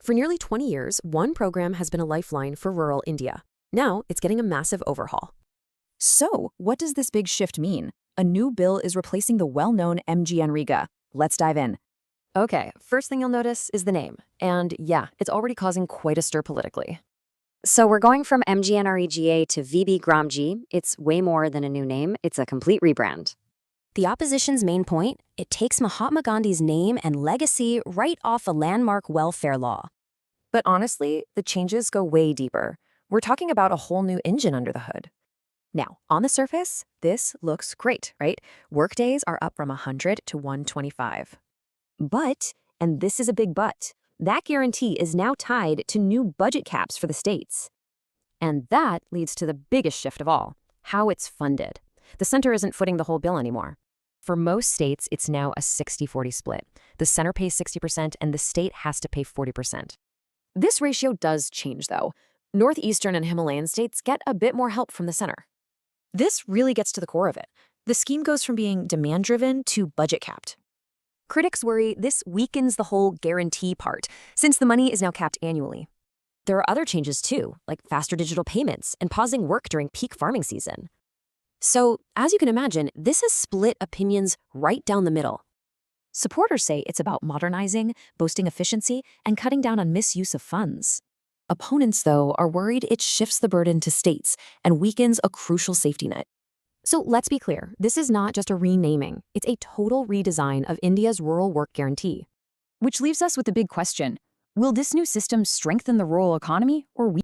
For nearly 20 years, one program has been a lifeline for rural India. Now, it's getting a massive overhaul. So, what does this big shift mean? A new bill is replacing the well-known MGNREGA. Let's dive in. Okay, first thing you'll notice is the name. And yeah, it's already causing quite a stir politically. So we're going from MGNREGA to VB Gramji. It's way more than a new name. It's a complete rebrand. The opposition's main point? It takes Mahatma Gandhi's name and legacy right off a landmark welfare law. But honestly, the changes go way deeper. We're talking about a whole new engine under the hood. Now, on the surface, this looks great, right? Workdays are up from 100 to 125. But, and this is a big but, that guarantee is now tied to new budget caps for the states. And that leads to the biggest shift of all, how it's funded. The center isn't footing the whole bill anymore. For most states, it's now a 60-40 split. The center pays 60% and the state has to pay 40%. This ratio does change, though. Northeastern and Himalayan states get a bit more help from the center. This really gets to the core of it. The scheme goes from being demand-driven to budget-capped. Critics worry this weakens the whole guarantee part, since the money is now capped annually. There are other changes too, like faster digital payments and pausing work during peak farming season. So, as you can imagine, this has split opinions right down the middle. Supporters say it's about modernizing, boosting efficiency, and cutting down on misuse of funds. Opponents, though, are worried it shifts the burden to states and weakens a crucial safety net. So let's be clear, this is not just a renaming, it's a total redesign of India's rural work guarantee. Which leaves us with the big question. Will this new system strengthen the rural economy or weaken